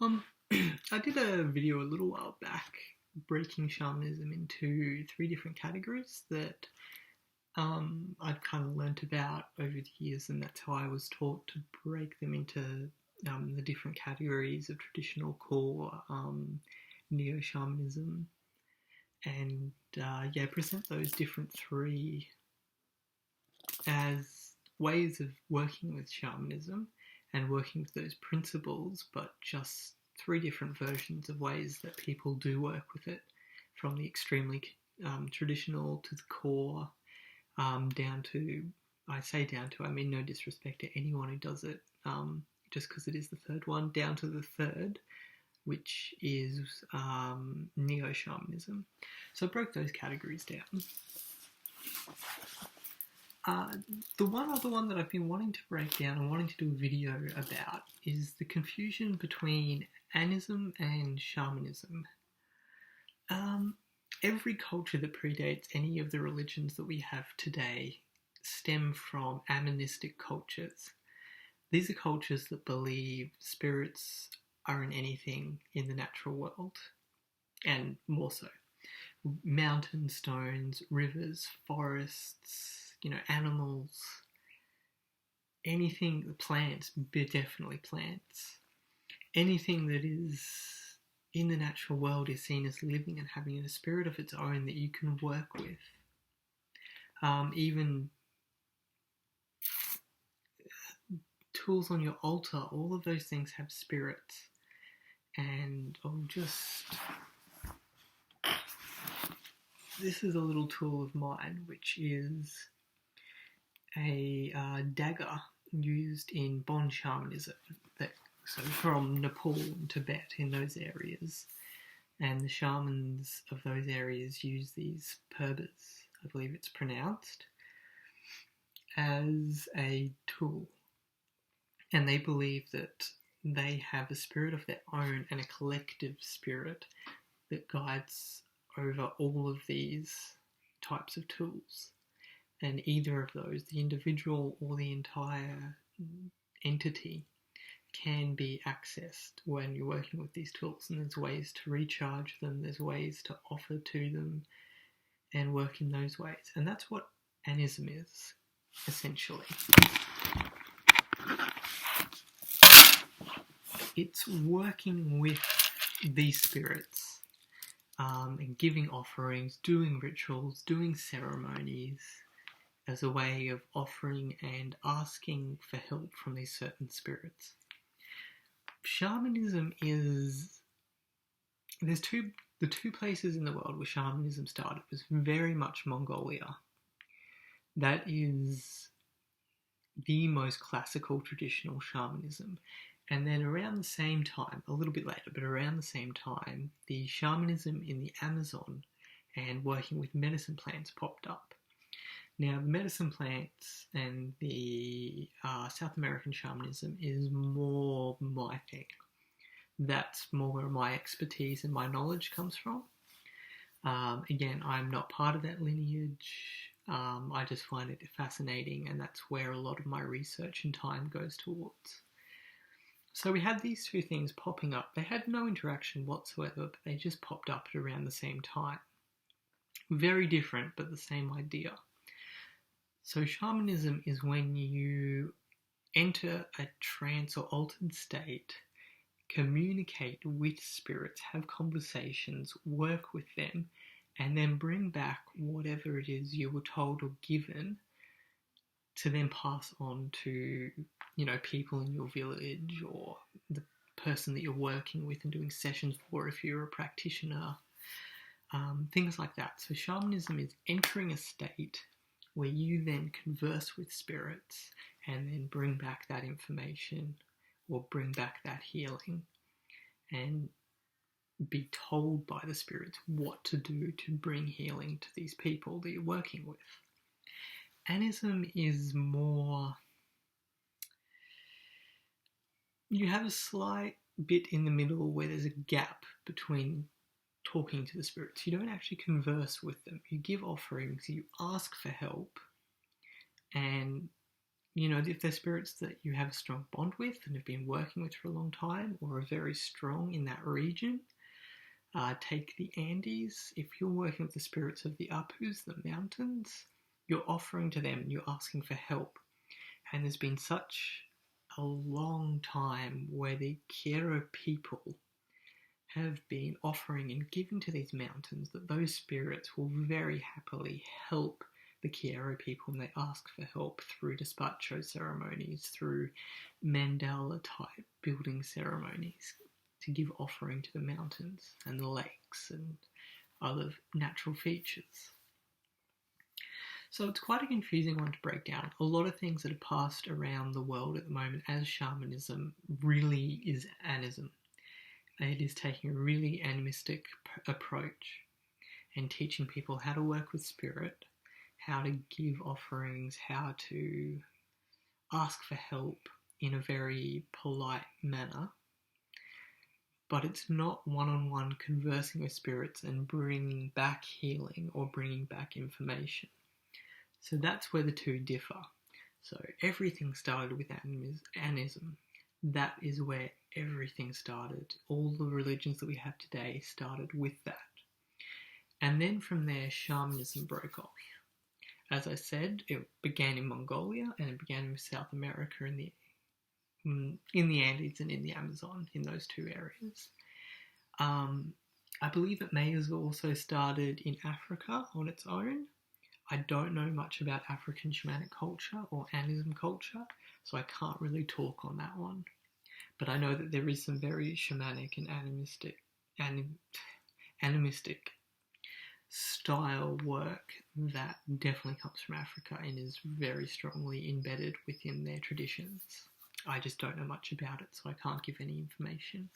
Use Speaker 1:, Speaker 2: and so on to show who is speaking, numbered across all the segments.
Speaker 1: Um, I did a video a little while back breaking shamanism into three different categories that I'd kind of learnt about over the years, and that's how I was taught to break them into the different categories of traditional core neo shamanism, and present those different three as ways of working with shamanism and working with those principles, but just three different versions of ways that people do work with it, from the extremely traditional to the core, down to, I say down to, I mean no disrespect to anyone who does it, just because it is the third one, down to the third, which is neo-shamanism. So I broke those categories down. The one other one that I've been wanting to break down and wanting to do a video about is the confusion between animism and shamanism. Every culture that predates any of the religions that we have today stem from animistic cultures. These are cultures that believe spirits are in anything in the natural world, and more so. Mountains, stones, rivers, forests, animals, anything, plants, definitely plants. Anything that is in the natural world is seen as living and having a spirit of its own that you can work with. Even tools on your altar, all of those things have spirits. And this is a little tool of mine, which is a dagger used in Bon shamanism, so from Nepal and Tibet, in those areas, and the shamans of those areas use these purbas, I believe it's pronounced, as a tool, and they believe that they have a spirit of their own and a collective spirit that guides over all of these types of tools. And either of those, the individual or the entire entity, can be accessed when you're working with these tools. And there's ways to recharge them, there's ways to offer to them and work in those ways. And that's what animism is, essentially. It's working with these spirits, and giving offerings, doing rituals, doing ceremonies, as a way of offering and asking for help from these certain spirits. Shamanism is... the two places in the world where shamanism started was very much Mongolia. That is the most classical traditional shamanism. And then around the same time, a little bit later, but around the same time, the shamanism in the Amazon and working with medicine plants popped up. Now, the medicine plants and the South American shamanism is more my thing. That's more where my expertise and my knowledge comes from. Again, I'm not part of that lineage. I just find it fascinating, and that's where a lot of my research and time goes towards. So we had these two things popping up. They had no interaction whatsoever, but they just popped up at around the same time. Very different, but the same idea. So shamanism is when you enter a trance or altered state, communicate with spirits, have conversations, work with them, and then bring back whatever it is you were told or given to then pass on to, people in your village or the person that you're working with and doing sessions for if you're a practitioner, things like that. So shamanism is entering a state where you then converse with spirits and then bring back that information or bring back that healing and be told by the spirits what to do to bring healing to these people that you're working with. Animism is more... you have a slight bit in the middle where there's a gap between talking to the spirits. You don't actually converse with them. You give offerings, you ask for help, and if they're spirits that you have a strong bond with and have been working with for a long time or are very strong in that region, take the Andes. If you're working with the spirits of the Apus, the mountains, you're offering to them and you're asking for help. And there's been such a long time where the Quiero people have been offering and giving to these mountains that those spirits will very happily help the Quiero people, and they ask for help through despacho ceremonies, through mandala type building ceremonies, to give offering to the mountains and the lakes and other natural features. So it's quite a confusing one to break down. A lot of things that are passed around the world at the moment as shamanism really is anism. It is taking a really animistic approach and teaching people how to work with spirit, how to give offerings, how to ask for help in a very polite manner. But it's not one-on-one conversing with spirits and bringing back healing or bringing back information. So that's where the two differ. So everything started with anism. That is where everything started. All the religions that we have today started with that. And then from there, shamanism broke off. As I said, it began in Mongolia and it began in South America in the Andes and in the Amazon, in those two areas. I believe it may have also started in Africa on its own. I don't know much about African shamanic culture or anism culture, so I can't really talk on that one. But I know that there is some very shamanic and animistic style work that definitely comes from Africa and is very strongly embedded within their traditions. I just don't know much about it, so I can't give any information.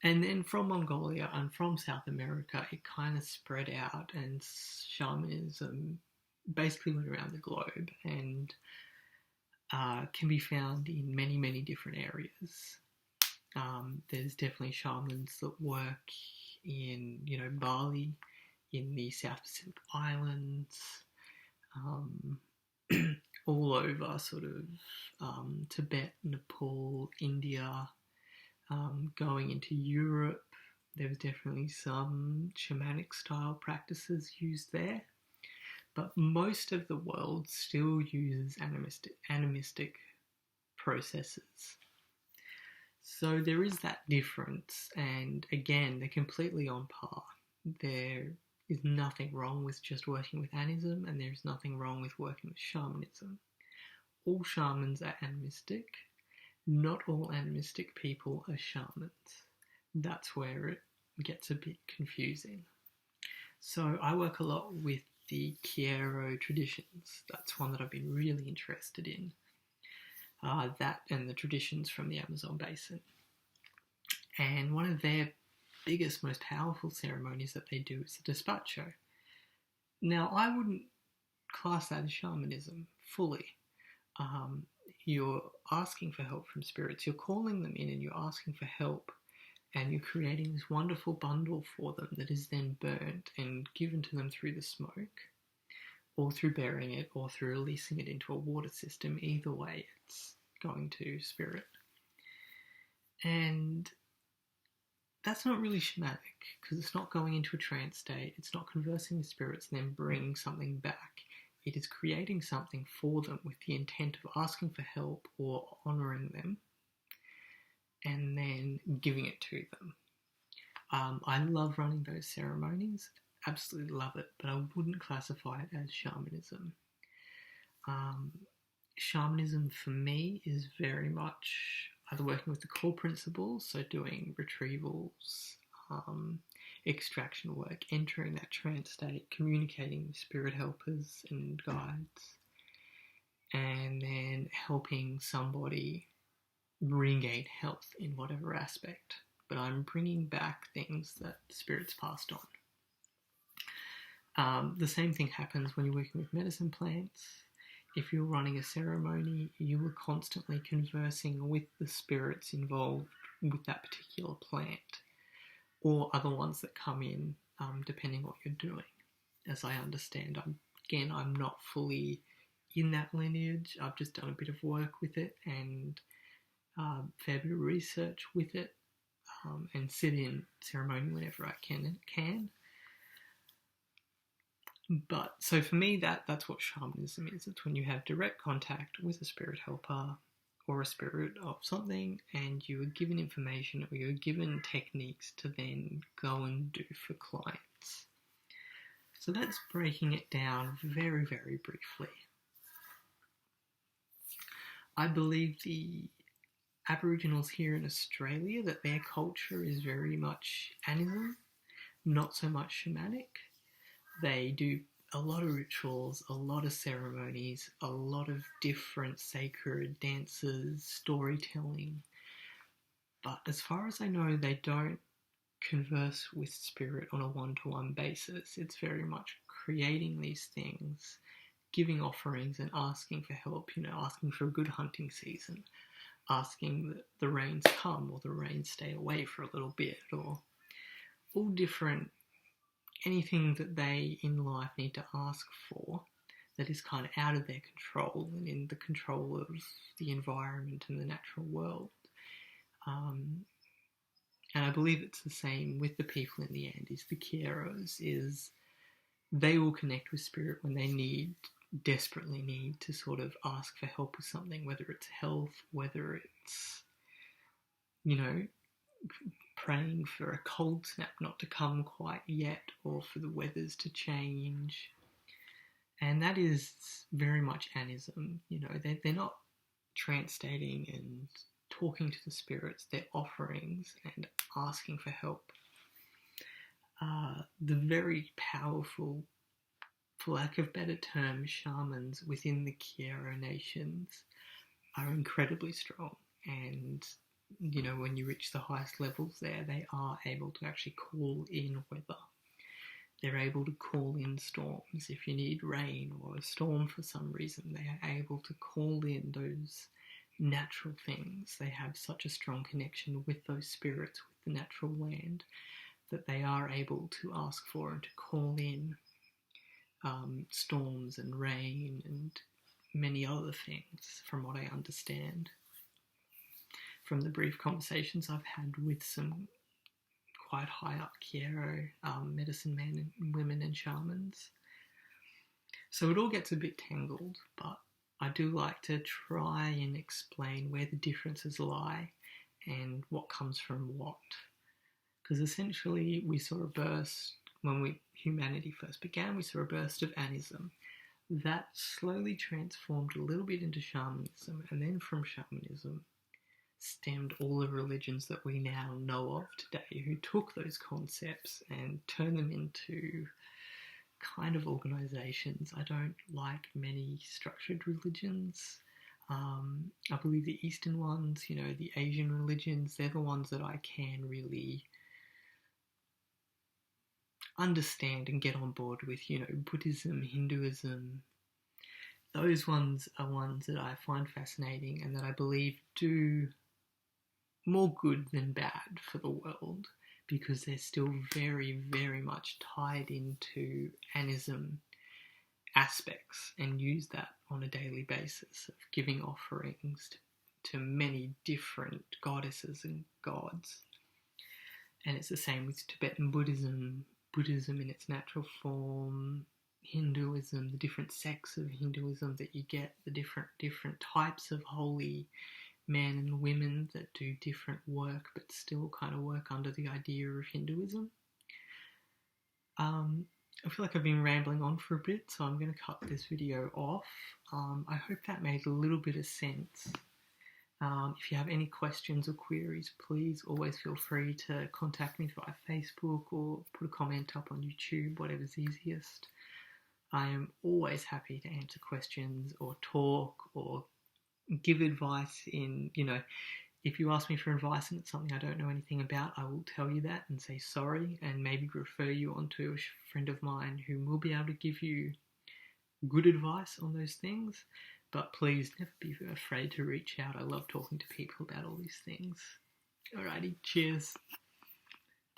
Speaker 1: And then from Mongolia and from South America, it kind of spread out, and shamanism basically went around the globe and can be found in many, many different areas. There's definitely shamans that work in, Bali, in the South Pacific Islands, all over sort of Tibet, Nepal, India, going into Europe. There's definitely some shamanic style practices used there, but most of the world still uses animistic processes. So there is that difference, and again, they're completely on par. There is nothing wrong with just working with anism, and there's nothing wrong with working with shamanism. All shamans are animistic. Not all animistic people are shamans. That's where it gets a bit confusing. So I work a lot with the Quiero traditions. That's one that I've been really interested in. That and the traditions from the Amazon basin. And one of their biggest, most powerful ceremonies that they do is the despacho. Now, I wouldn't class that as shamanism fully. You're asking for help from spirits. You're calling them in and you're asking for help, and you're creating this wonderful bundle for them that is then burnt and given to them through the smoke, or through burying it, or through releasing it into a water system. Either way, it's going to spirit. And that's not really shamanic, because it's not going into a trance state, it's not conversing with spirits and then bringing something back. It is creating something for them with the intent of asking for help or honouring them, and then giving it to them. I love running those ceremonies, absolutely love it, but I wouldn't classify it as shamanism. Shamanism for me is very much either working with the core principles, so doing retrievals, extraction work, entering that trance state, communicating with spirit helpers and guides, and then helping somebody regain health in whatever aspect. But I'm bringing back things that spirits passed on. The same thing happens when you're working with medicine plants. If you're running a ceremony, you are constantly conversing with the spirits involved with that particular plant, or other ones that come in, depending what you're doing. As I understand, I'm not fully in that lineage. I've just done a bit of work with it and a fair bit of research with it, and sit in ceremony whenever I can. But so for me, that's what shamanism is. It's when you have direct contact with a spirit helper or a spirit of something, and you are given information or you're given techniques to then go and do for clients. So that's breaking it down very, very briefly. I believe the Aboriginals here in Australia, that their culture is very much animism, not so much shamanic. They do a lot of rituals, a lot of ceremonies, a lot of different sacred dances, storytelling. But as far as I know, they don't converse with spirit on a one-to-one basis. It's very much creating these things, giving offerings and asking for help, asking for a good hunting season, asking that the rains come or the rains stay away for a little bit, or all different, anything that they in life need to ask for that is kind of out of their control and in the control of the environment and the natural world. And I believe it's the same with the people in the Andes, the Queros, is they will connect with spirit when they desperately need to sort of ask for help with something, whether it's health, whether it's, praying for a cold snap not to come quite yet, or for the weathers to change. And that is very much anism. They're not trance-stating and talking to the spirits, they're offerings and asking for help. The very powerful, for lack of better term, shamans within the Quero nations are incredibly strong, and when you reach the highest levels there, they are able to actually call in weather. They're able to call in storms. If you need rain or a storm for some reason, they are able to call in those natural things. They have such a strong connection with those spirits, with the natural land, that they are able to ask for and to call in storms and rain and many other things, from what I understand from the brief conversations I've had with some quite high up Quero medicine men and women and shamans. So it all gets a bit tangled, but I do like to try and explain where the differences lie and what comes from what. Because essentially we saw a burst, when humanity first began, we saw a burst of anism. That slowly transformed a little bit into shamanism, and then from shamanism stemmed all the religions that we now know of today, who took those concepts and turned them into kind of organizations. I don't like many structured religions. I believe the Eastern ones, the Asian religions, they're the ones that I can really understand and get on board with, Buddhism, Hinduism. Those ones are ones that I find fascinating and that I believe do more good than bad for the world, because they're still very, very much tied into anism aspects and use that on a daily basis of giving offerings to many different goddesses and gods. And it's the same with Tibetan Buddhism, Buddhism in its natural form, Hinduism, the different sects of Hinduism that you get, the different types of holy men and women that do different work but still kind of work under the idea of Hinduism. I feel like I've been rambling on for a bit, so I'm going to cut this video off. I hope that made a little bit of sense. If you have any questions or queries, please always feel free to contact me via Facebook or put a comment up on YouTube, whatever's easiest. I am always happy to answer questions or talk or give advice in, if you ask me for advice and it's something I don't know anything about, I will tell you that and say sorry and maybe refer you on to a friend of mine who will be able to give you good advice on those things. But please never be afraid to reach out. I love talking to people about all these things. Alrighty, cheers.